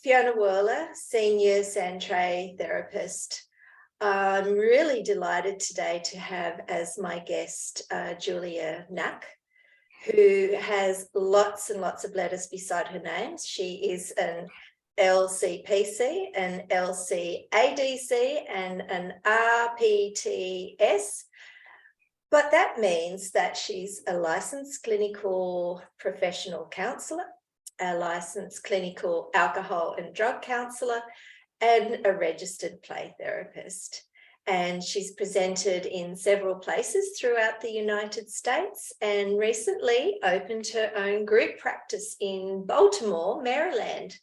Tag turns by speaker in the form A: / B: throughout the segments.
A: Fiona Werle, Senior Sandtray Therapist. I'm really delighted today to have as my guest Julia Knach, who has lots and lots of letters beside her name. She is an LCPC, an LCADC, and an RPT-S. But that means that she's a licensed clinical professional counsellor, a licensed clinical alcohol and drug counsellor, and a registered play therapist. And she's presented in several places throughout the United States and recently opened her own group practice in Baltimore, Maryland.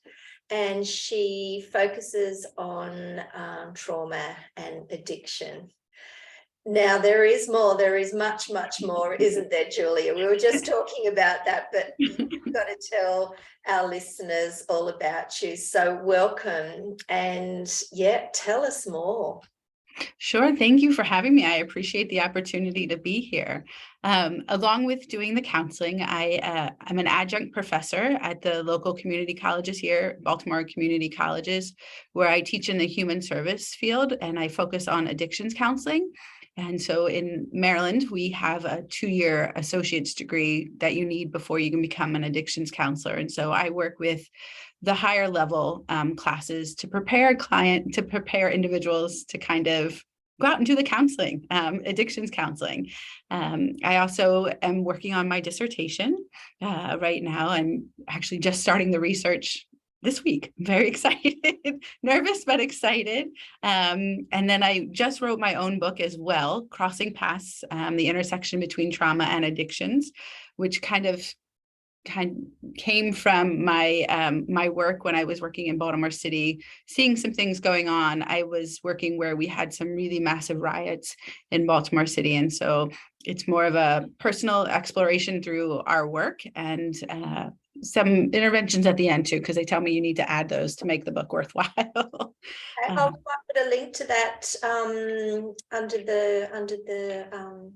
A: And she focuses on trauma and addiction. Now, there is more, there is much, much more, isn't there, Julia? We were just talking about that, but you've got to tell our listeners all about you. So welcome, and yeah, tell us more.
B: Sure. Thank you for having me. I appreciate the opportunity to be here. Along with doing the counseling, I'm an adjunct professor at the local community colleges here, Baltimore Community Colleges, where I teach in the human service field, and I focus on addictions counseling. And so in Maryland, we have a 2-year associate's degree that you need before you can become an addictions counselor. And so I work with the higher level classes to prepare individuals to kind of go out and do the counseling, addictions counseling. I also am working on my dissertation right now. I'm actually just starting the research this week. I'm very excited, nervous, but excited. And then I just wrote my own book as well, Crossing Paths, the intersection between trauma and addictions, which kind of came from my work when I was working in Baltimore City, seeing some things going on. I was working where we had some really massive riots in Baltimore City. And so it's more of a personal exploration through our work and some interventions at the end too, because they tell me you need to add those to make the book worthwhile.
A: I'll put a link to that under the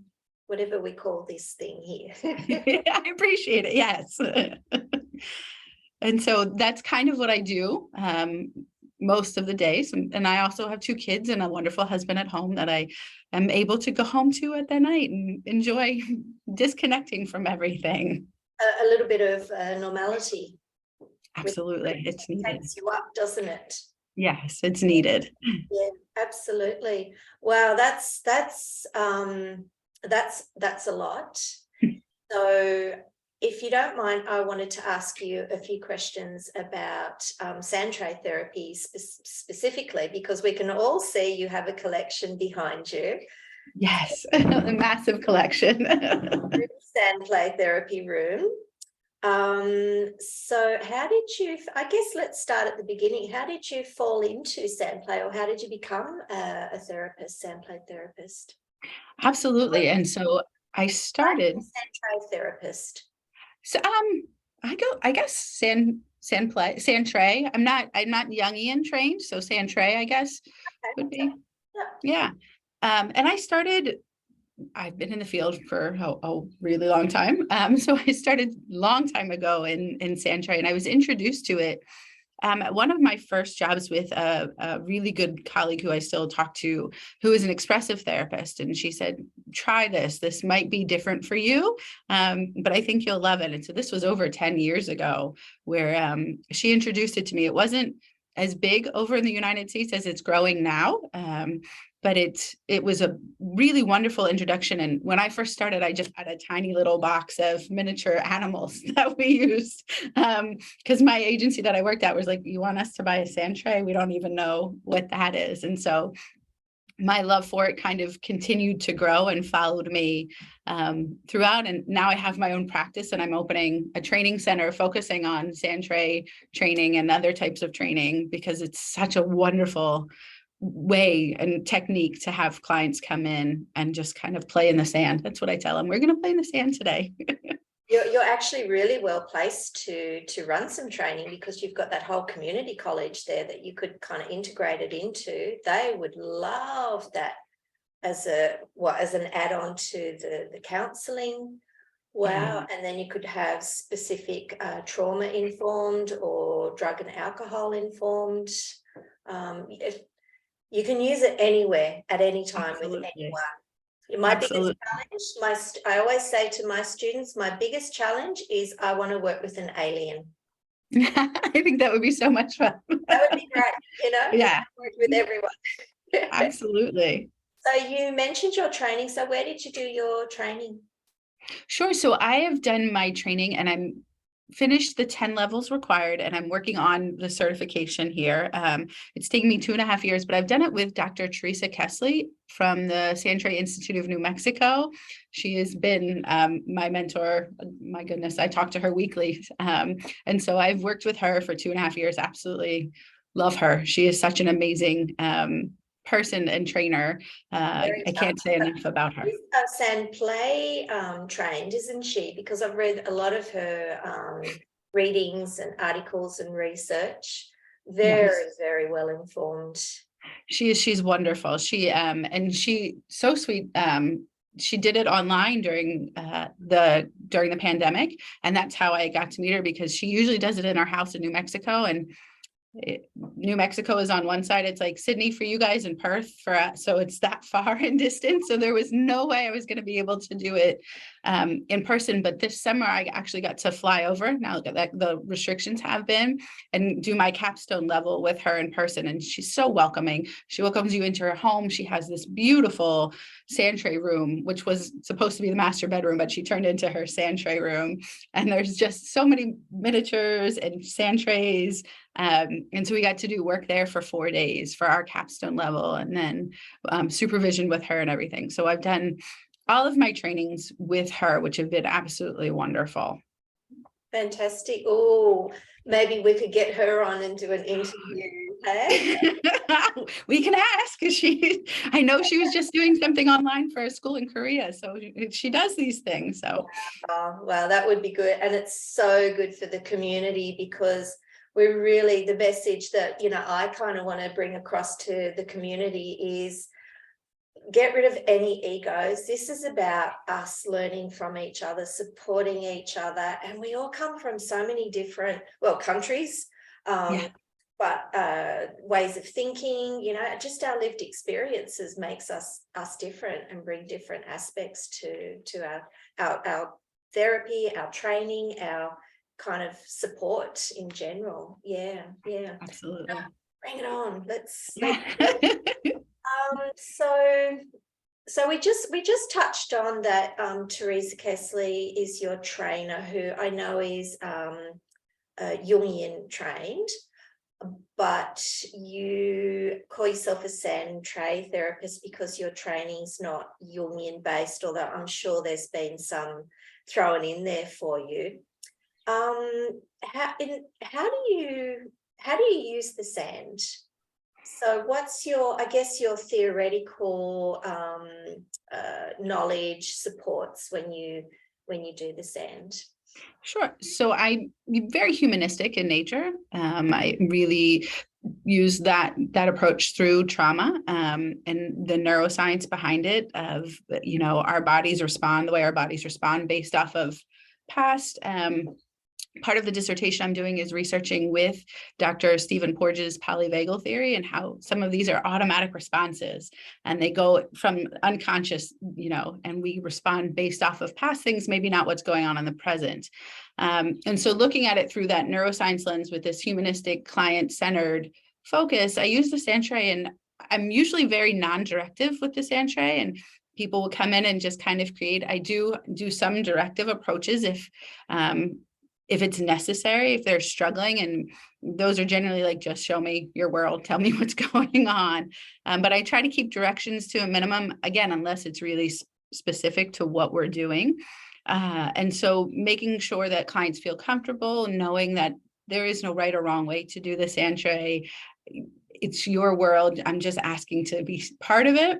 A: whatever we call this thing here.
B: I appreciate it. Yes. And so that's kind of what I do most of the days. And I also have 2 kids and a wonderful husband at home that I am able to go home to at the night and enjoy disconnecting from everything.
A: A little bit of normality.
B: Absolutely. It's needed.
A: Takes you up, doesn't it?
B: Yes, it's needed.
A: Yeah, absolutely. Wow, that's a lot. So if you don't mind, I wanted to ask you a few questions about Sandtray Therapy specifically, because we can all see you have a collection behind you.
B: Yes, a massive collection.
A: Sandtray Therapy room. So how did you, I guess let's start at the beginning. How did you fall into Sandtray, or how did you become a therapist, Sandtray therapist?
B: Absolutely. And so I started
A: Sandtray therapist.
B: So I guess Sandtray. I'm not Jungian trained, so Sandtray, I guess, would be. Yeah. And I've been in the field for a really long time. So I started a long time ago in Sandtray, and I was introduced to it at one of my first jobs with a really good colleague who I still talk to, who is an expressive therapist. And she said, try this. This might be different for you, but I think you'll love it. And so this was over 10 years ago where she introduced it to me. It wasn't as big over in the United States as it's growing now. But it was a really wonderful introduction. And when I first started, I just had a tiny little box of miniature animals that we used because my agency that I worked at was like, you want us to buy a Sandtray? We don't even know what that is. And so my love for it kind of continued to grow and followed me throughout. And now I have my own practice, and I'm opening a training center focusing on Sandtray training and other types of training, because it's such a wonderful way and technique to have clients come in and just kind of play in the sand. That's what I tell them. We're going to play in the sand today.
A: You're actually really well placed to run some training, because you've got that whole community college there that you could kind of integrate it into. They would love that as an add-on to the counselling Wow. And then you could have specific trauma informed or drug and alcohol informed. You can use it anywhere at any time with anyone. My biggest challenge, I always say to my students, my biggest challenge is I want to work with an alien.
B: I think that would be so much fun.
A: That would be great, you know?
B: Yeah.
A: Work with everyone.
B: Absolutely.
A: So you mentioned your training. So where did you do your training?
B: Sure. So I have done my training and I'm finished the 10 levels required, and I'm working on the certification here. It's taken me 2.5 years, but I've done it with Dr. Theresa Kestly from the Sandtray Institute of New Mexico. She has been my mentor. My goodness, I talk to her weekly. And so I've worked with her for 2.5 years. Absolutely love her. She is such an amazing person and trainer. I can't say enough about her.
A: Sandtray trained, isn't she? Because I've read a lot of her readings and articles and research. Very well informed.
B: She's wonderful. And she so sweet. She did it online during the pandemic, and that's how I got to meet her, because she usually does it in our house in New Mexico, and New Mexico is on one side. It's like Sydney for you guys and Perth for us. So it's that far in distance. So there was no way I was going to be able to do it in person. But this summer, I actually got to fly over, now that the restrictions have been, and do my capstone level with her in person. And she's so welcoming. She welcomes you into her home. She has this beautiful Sandtray room, which was supposed to be the master bedroom, but she turned into her Sandtray room. And there's just so many miniatures and Sandtrays. And so we got to do work there for 4 days for our capstone level, and then supervision with her and everything. So I've done all of my trainings with her, which have been absolutely wonderful.
A: Fantastic. Oh, maybe we could get her on and do an interview. Hey?
B: We can ask. I know she was just doing something online for a school in Korea. So she does these things. So
A: well, that would be good. And it's so good for the community, because we're really, the message that, you know, I kind of want to bring across to the community is get rid of any egos. This is about us learning from each other, supporting each other. And we all come from so many different, countries, but ways of thinking, you know, just our lived experiences makes us different and bring different aspects to our therapy, our training, our kind of support in general. Yeah.
B: Absolutely.
A: Bring it on. Let's so we just touched on that Theresa Kestly is your trainer, who I know is Jungian trained, but you call yourself a Sandtray therapist because your training's not Jungian based, although I'm sure there's been some thrown in there for you. How do you use the sand? So what's your theoretical knowledge supports when you do the sand?
B: Sure. So I'm very humanistic in nature. I really use that approach through trauma and the neuroscience behind it of, you know, our bodies respond the way our bodies respond based off of past. Part of the dissertation I'm doing is researching with Dr. Stephen Porges' polyvagal theory and how some of these are automatic responses, and they go from unconscious, you know, and we respond based off of past things, maybe not what's going on in the present. And so looking at it through that neuroscience lens with this humanistic client-centered focus, I use the Sandtray, and I'm usually very non-directive with the Sandtray, and people will come in and just kind of create. I do some directive approaches if it's necessary, if they're struggling, and those are generally like, just show me your world, tell me what's going on. But I try to keep directions to a minimum, again, unless it's really specific to what we're doing. And so making sure that clients feel comfortable, knowing that there is no right or wrong way to do the Sandtray. It's your world. I'm just asking to be part of it,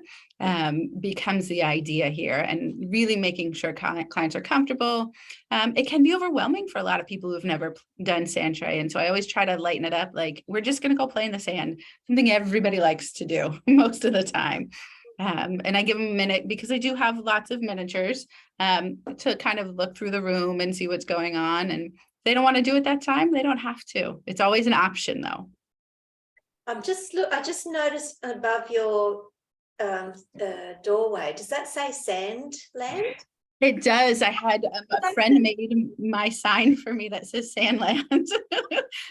B: becomes the idea here, and really making sure clients are comfortable. It can be overwhelming for a lot of people who've never done Sandtray. And so I always try to lighten it up. Like, we're just going to go play in the sand, something everybody likes to do most of the time. And I give them a minute because I do have lots of miniatures to kind of look through the room and see what's going on. And if they don't want to do it that time, they don't have to. It's always an option though.
A: I just noticed above your doorway, does that say Sandland?
B: It does. I had a friend made my sign for me that says Sandland.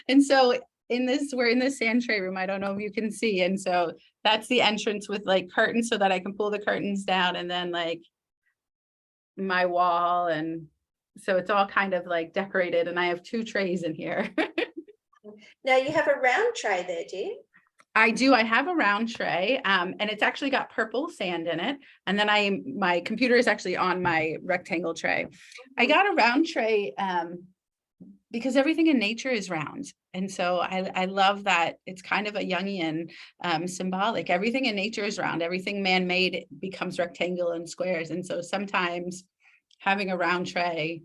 B: And so we're in the Sandtray room. I don't know if you can see. And so that's the entrance with like curtains so that I can pull the curtains down, and then like my wall. And so it's all kind of like decorated, and I have 2 trays in here.
A: Now you have a round tray there, do you?
B: I do. I have a round tray, and it's actually got purple sand in it. And then my computer is actually on my rectangle tray. I got a round tray because everything in nature is round. And so I love that it's kind of a Jungian symbolic. Everything in nature is round. Everything man-made becomes rectangle and squares. And so sometimes having a round tray,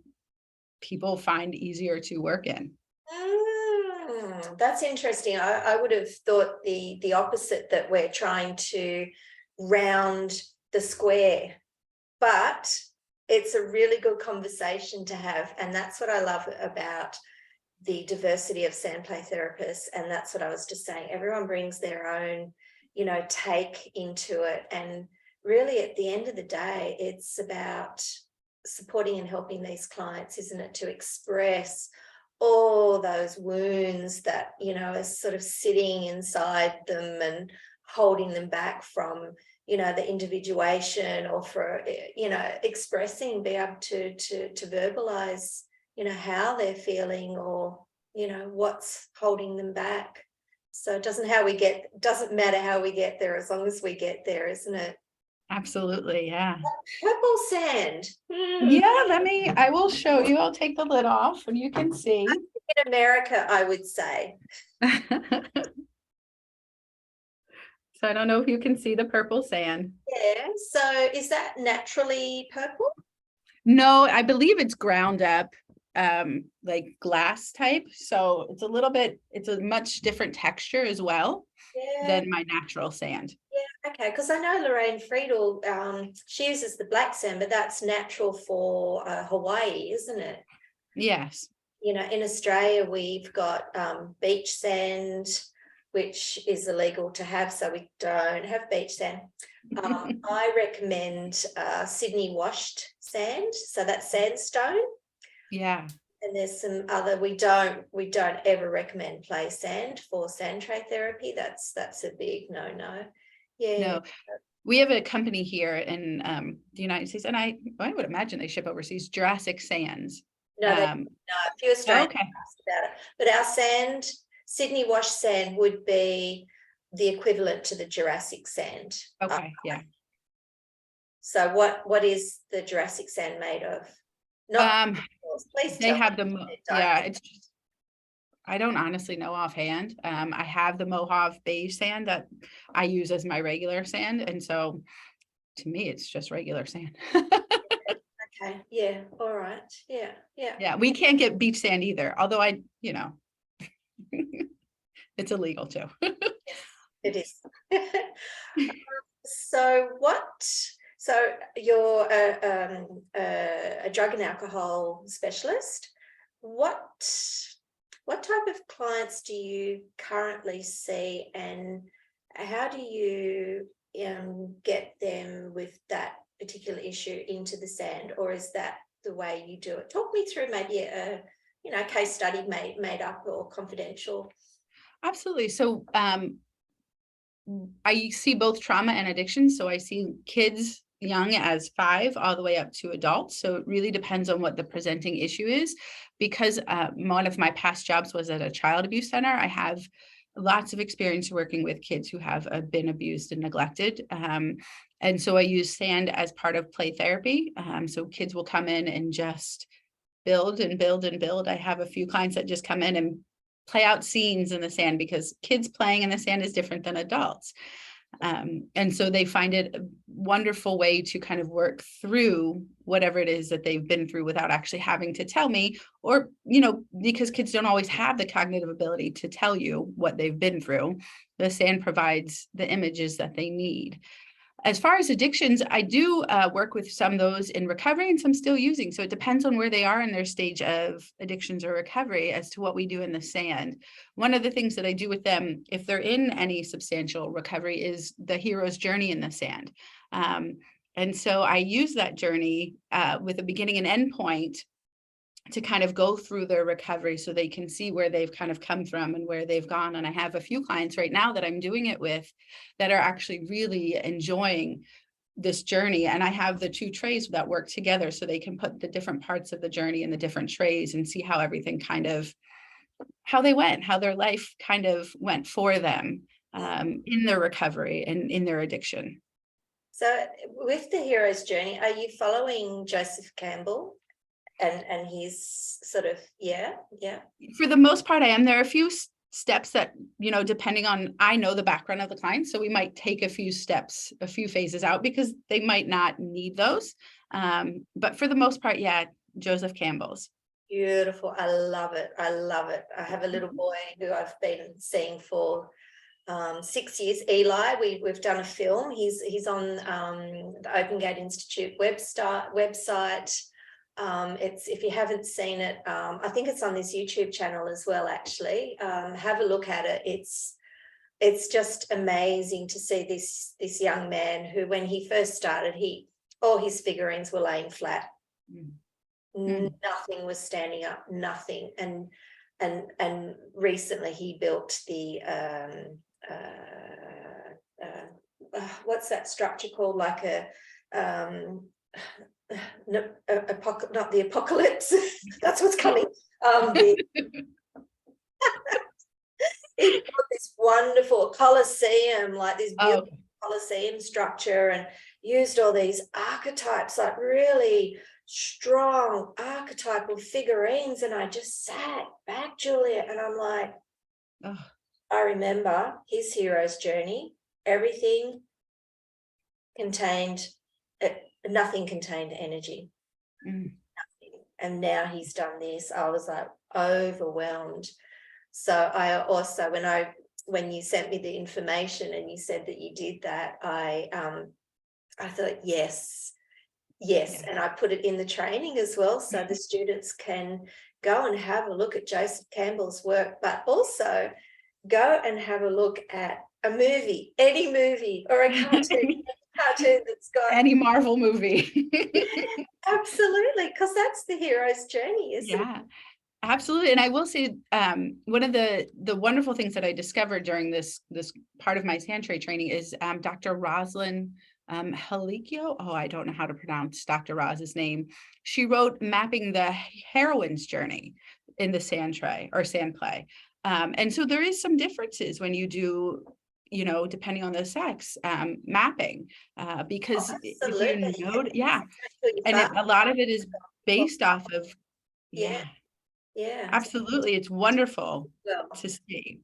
B: people find easier to work in.
A: That's interesting. I would have thought the opposite, that we're trying to round the square, but it's a really good conversation to have. And that's what I love about the diversity of Sandtray therapists. And that's what I was just saying. Everyone brings their own, take into it. And really at the end of the day, it's about supporting and helping these clients, isn't it, to express all those wounds that, are sort of sitting inside them and holding them back from, the individuation, or for, expressing, be able to verbalize, how they're feeling, or, what's holding them back. So it doesn't matter how we get there, as long as we get there, isn't it?
B: Absolutely. Yeah.
A: Purple sand.
B: Yeah, I will show you. I'll take the lid off and you can see.
A: In America, I would say.
B: So I don't know if you can see the purple sand.
A: Yeah. So is that naturally purple?
B: No, I believe it's ground up, like glass type. So it's a much different texture as well than my natural sand.
A: Yeah, okay, because I know Lorraine Friedel, she uses the black sand, but that's natural for Hawaii, isn't it?
B: Yes.
A: In Australia, we've got beach sand, which is illegal to have, so we don't have beach sand. I recommend Sydney washed sand, so that's sandstone. Yeah. And there's some other, we don't ever recommend play sand for Sandtray therapy. That's a big no. Yeah.
B: No, we have a company here in the United States, and I would imagine they ship overseas, Jurassic Sands.
A: No, a few Australians asked about it. But our Sydney wash sand would be the equivalent to the Jurassic sand.
B: Okay, yeah.
A: So what is the Jurassic sand made of? Please
B: they have it's just, I don't honestly know offhand. I have the Mojave beige sand that I use as my regular sand, and so to me it's just regular sand.
A: Okay, yeah, all right, yeah,
B: we can't get beach sand either, although it's illegal too.
A: It is. So you're a drug and alcohol specialist. What type of clients do you currently see, and how do you get them with that particular issue into the sand, or is that the way you do it? Talk me through maybe a case study made up or confidential.
B: Absolutely. So I see both trauma and addiction. So I see kids young as 5 all the way up to adults. So it really depends on what the presenting issue is. Because one of my past jobs was at a child abuse center, I have lots of experience working with kids who have been abused and neglected. And so I use sand as part of play therapy. So kids will come in and just build and build and build. I have a few clients that just come in and play out scenes in the sand, because kids playing in the sand is different than adults. And so they find it a wonderful way to kind of work through whatever it is that they've been through without actually having to tell me, or, because kids don't always have the cognitive ability to tell you what they've been through. The sand provides the images that they need. As far as addictions, I do work with some of those in recovery and some still using. So it depends on where they are in their stage of addictions or recovery as to what we do in the sand. One of the things that I do with them, if they're in any substantial recovery, is the hero's journey in the sand. And so I use that journey with a beginning and end point to kind of go through their recovery so they can see where they've kind of come from and where they've gone. And I have a few clients right now that I'm doing it with that are actually really enjoying this journey. And I have the two trays that work together so they can put the different parts of the journey in the different trays and see how everything kind of, how they went, how their life kind of went for them in their recovery and in their addiction.
A: So with the hero's journey, are you following Joseph Campbell? And he's sort of, yeah.
B: For the most part, I am. There are a few steps that, you know, depending on, I know the background of the client, so we might take a few steps, a few phases out because they might not need those. But for the most part, yeah, Joseph Campbell's.
A: Beautiful. I love it. I love it. I have a little boy who I've been seeing for 6 years, Eli. We've done a film. He's on the Open Gate Institute website. It's, if you haven't seen it, I think it's on this YouTube channel as well, actually. Have a look at it. It's just amazing to see this young man who, when he first started, all his figurines were laying flat. Nothing was standing up, nothing. And recently he built the what's that structure called, like a not the apocalypse. That's what's coming. He built this wonderful Colosseum, like this beautiful Colosseum structure, and used all these archetypes, like really strong archetypal figurines. And I just sat back, Julia, and I'm like, I remember his hero's journey. Everything contained, nothing contained energy. Nothing. And now he's done this. I was like overwhelmed. So I also, when you sent me the information and you said that you did that, I thought, yes. And I put it in the training as well, so the students can go and have a look at Joseph Campbell's work, but also go and have a look at a movie, any movie or a cartoon, that's got
B: any Marvel movie.
A: Absolutely, because that's the hero's journey, isn't it?
B: Absolutely. And I will say, one of the wonderful things that I discovered during this part of my Sandtray training is Dr. Rosalind Halicchio. Oh, I don't know how to pronounce Dr. Roz's name. She wrote Mapping the Heroine's Journey in the Sandtray or Sandplay. And so there is some differences when you do, you know, depending on the sex, mapping, because if you know, and a lot of it is based off of, absolutely. It's wonderful to see.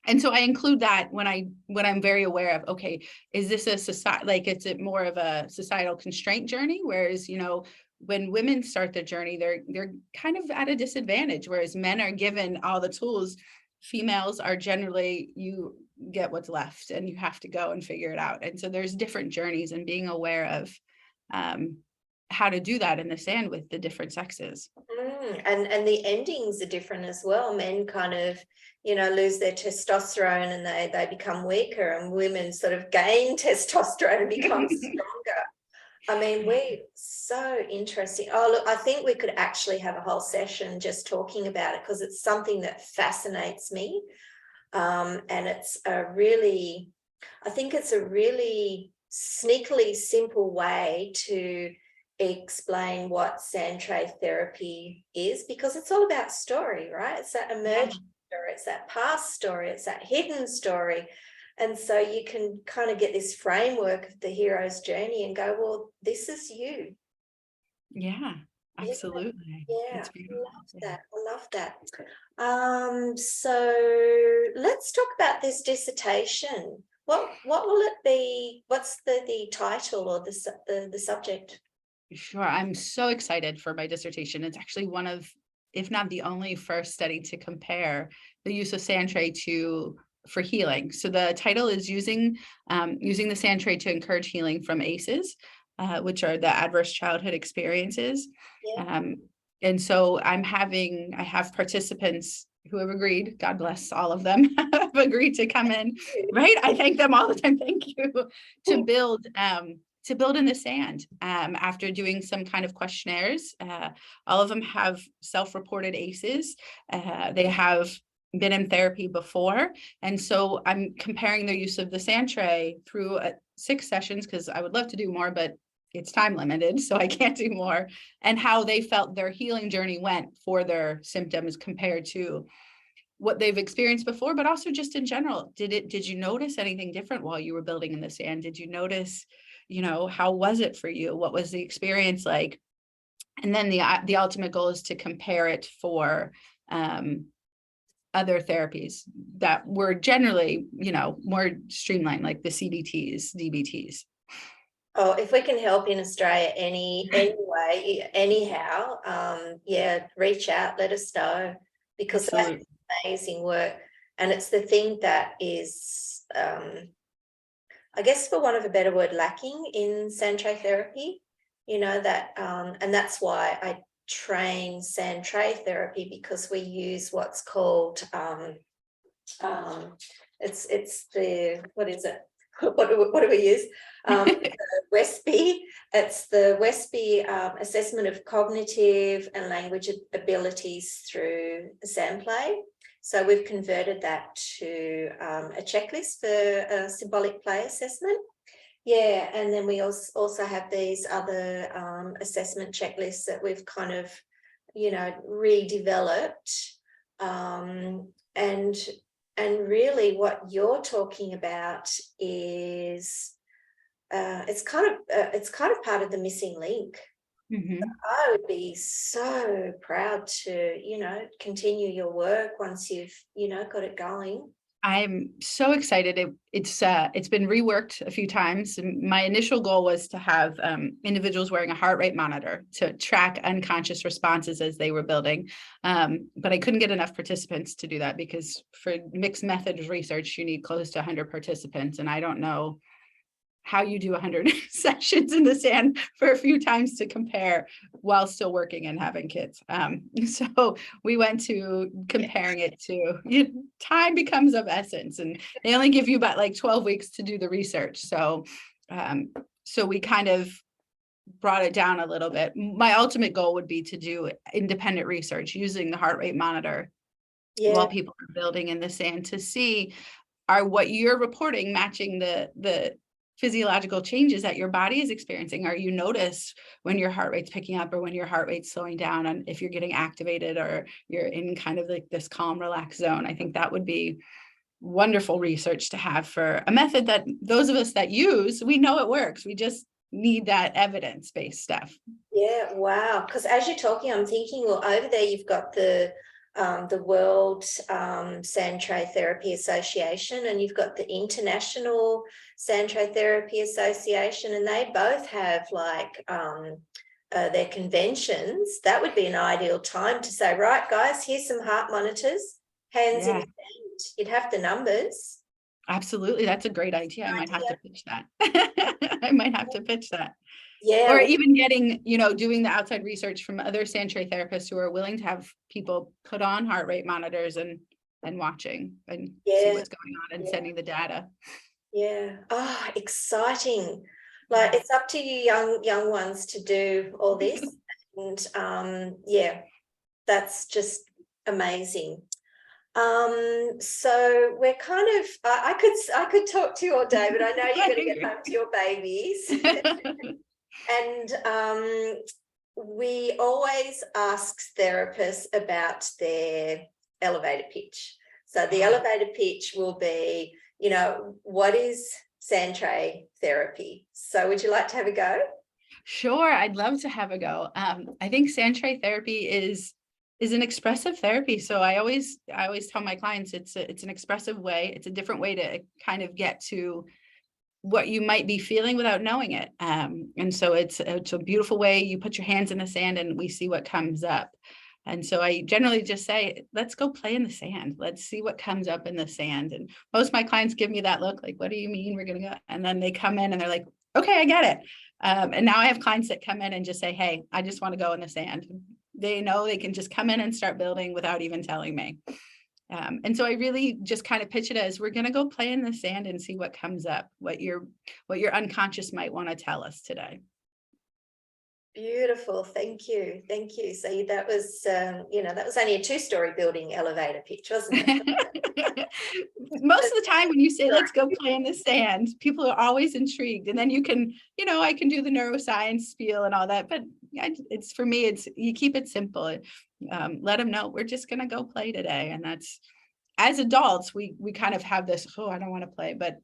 B: And so I include that when I'm very aware of, okay, is this a society, like, it's more of a societal constraint journey? Whereas, you know, when women start their journey, they're kind of at a disadvantage, whereas men are given all the tools. Females are generally, you get what's left and you have to go and figure it out. And so there's different journeys, and being aware of how to do that in the sand with the different sexes.
A: And the endings are different as well. Men kind of, you know, lose their testosterone and they become weaker, and women sort of gain testosterone and become stronger. I mean, so interesting. Oh, look, I think we could actually have a whole session just talking about it, because it's something that fascinates me. And it's I think it's a really sneakily simple way to explain what Sandtray therapy is, because it's all about story, right? It's that emergent story, it's that past story, it's that hidden story. And so you can kind of get this framework of the hero's journey and go, well, this is you.
B: Yeah, absolutely.
A: Yeah, I love that. So let's talk about this dissertation. What will it be? What's the title or the subject?
B: Sure. I'm so excited for my dissertation. It's actually one of, if not the only, first study to compare the use of Sandtray to for healing. So the title is using the Sandtray to encourage healing from ACEs, which are the adverse childhood experiences.
A: Yeah.
B: And so I have participants who have agreed, God bless all of them, have agreed to come in, right? I thank them all the time. Thank you. To build in the sand after doing some kind of questionnaires. All of them have self-reported ACEs. They have been in therapy before. And so I'm comparing their use of the Sandtray through 6 sessions, because I would love to do more, but it's time limited, so I can't do more, and how they felt their healing journey went for their symptoms compared to what they've experienced before, but also just in general. Did you notice anything different while you were building in the sand? Did you notice, how was it for you? What was the experience like? And then the ultimate goal is to compare it for other therapies that were generally, more streamlined, like the CBTs, DBTs.
A: Oh, if we can help in Australia any way, anyhow, reach out, let us know, because
B: Absolutely.
A: that's amazing work. And it's the thing that is, I guess, for want of a better word, lacking in Sandtray therapy, that, and that's why I train Sandtray therapy, because we use what's called, it's the, what is it? What do we use? WESPI. It's the WESPI assessment of cognitive and language abilities through Sandplay. So we've converted that to a checklist for a symbolic play assessment. Yeah, and then we also have these other assessment checklists that we've kind of, redeveloped, and really what you're talking about is it's kind of part of the missing link.
B: Mm-hmm.
A: I would be so proud to, continue your work once you've, got it going.
B: I'm so excited. It's been reworked a few times. My initial goal was to have individuals wearing a heart rate monitor to track unconscious responses as they were building. But I couldn't get enough participants to do that, because for mixed methods research, you need close to 100 participants. And I don't know how you do 100 sessions in the sand for a few times to compare while still working and having kids. So we went to comparing it to, time becomes of essence, and they only give you about like 12 weeks to do the research. So we kind of brought it down a little bit. My ultimate goal would be to do independent research using the heart rate monitor while people are building in the sand, to see, are what you're reporting matching the physiological changes that your body is experiencing? Are you notice when your heart rate's picking up or when your heart rate's slowing down, and if you're getting activated or you're in kind of like this calm, relaxed zone? I think that would be wonderful research to have for a method that those of us that use, we know it works. We just need that evidence-based stuff.
A: Yeah, wow. Because as you're talking, I'm thinking, well, over there you've got the World Sandtray Therapy Association, and you've got the International Sandtray Therapy Association, and they both have like their conventions. That would be an ideal time to say, right, guys, here's some heart monitors, hands in the sand. You'd have the numbers.
B: Absolutely. That's a great idea. I might have to pitch that. I might have to pitch that.
A: Yeah.
B: Or even getting, doing the outside research from other Sandtray therapists who are willing to have people put on heart rate monitors and watching and see what's going on and sending the data.
A: Yeah. Oh, exciting. Like, it's up to you young ones to do all this. And that's just amazing. So we're kind of, I could talk to you all day, but I know you're going to get home to your babies. And we always ask therapists about their elevator pitch. So the elevator pitch will be, what is Sandtray therapy? So would you like to have a go?
B: Sure, I'd love to have a go. I think Sandtray therapy is an expressive therapy. So I always tell my clients it's an expressive way. It's a different way to kind of get to what you might be feeling without knowing it. And so it's a beautiful way. You put your hands in the sand and we see what comes up. And so I generally just say, let's go play in the sand. Let's see what comes up in the sand. And most of my clients give me that look like, what do you mean we're going to go? And then they come in and they're like, okay, I get it. And now I have clients that come in and just say, hey, I just want to go in the sand. They know they can just come in and start building without even telling me. And so I really just kind of pitch it as, we're going to go play in the sand and see what comes up, what your unconscious might want to tell us today.
A: Beautiful. Thank you. Thank you. So that was, that was only a 2-story building elevator pitch, wasn't it?
B: Most of the time when you say, let's go play in the sand, people are always intrigued. And then you can, I can do the neuroscience spiel and all that. But it's, for me, it's, you keep it simple. Let them know we're just going to go play today. And that's, as adults, we kind of have this, oh, I don't want to play. But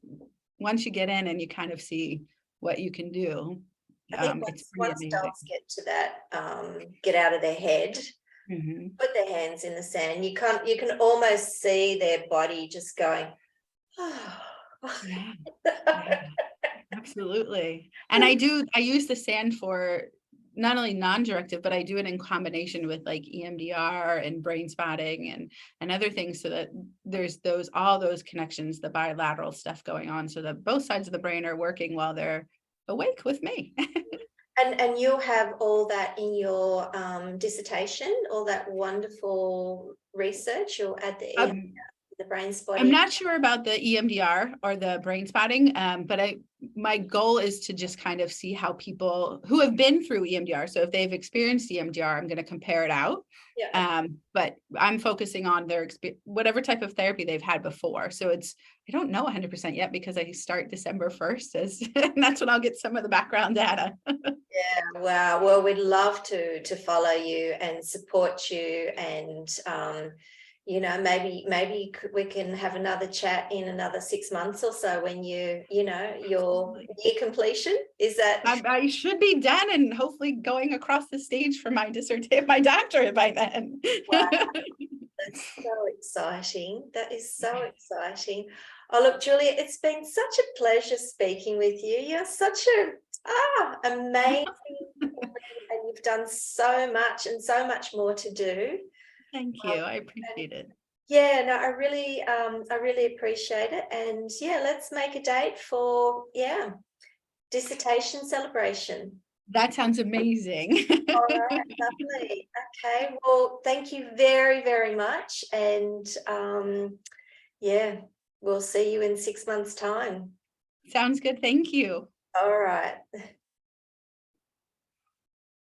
B: once you get in and you kind of see what you can do,
A: I think once adults get to that, get out of their head, put their hands in the sand, you can almost see their body just going, oh.
B: Yeah, absolutely. And I use the sand for not only non-directive, but I do it in combination with like EMDR and Brainspotting and other things, so that there's all those connections, the bilateral stuff going on, so that both sides of the brain are working while they're awake with me.
A: And you'll have all that in your dissertation, all that wonderful research. You'll add the Brainspotting.
B: I'm not sure about the EMDR or the Brainspotting, but my goal is to just kind of see how people who have been through EMDR, so if they've experienced EMDR, I'm going to compare it out. Yeah. But I'm focusing on their whatever type of therapy they've had before. So I don't know 100% yet, because I start December 1st, and that's when I'll get some of the background data.
A: Yeah, wow. Well, we'd love to follow you and support you, and maybe we can have another chat in another 6 months or so when your year completion is that.
B: I should be done and hopefully going across the stage for my dissertation, my doctorate by then.
A: Wow. That's so exciting. That is so exciting. Oh, look, Julia, it's been such a pleasure speaking with you. You're such a amazing woman, and you've done so much and so much more to do.
B: Thank you. I appreciate it.
A: Yeah, no, I really appreciate it. And yeah, let's make a date for dissertation celebration.
B: That sounds amazing.
A: All right, lovely. Okay, well, thank you very, very much. And we'll see you in 6 months' time.
B: Sounds good. Thank you.
A: All right.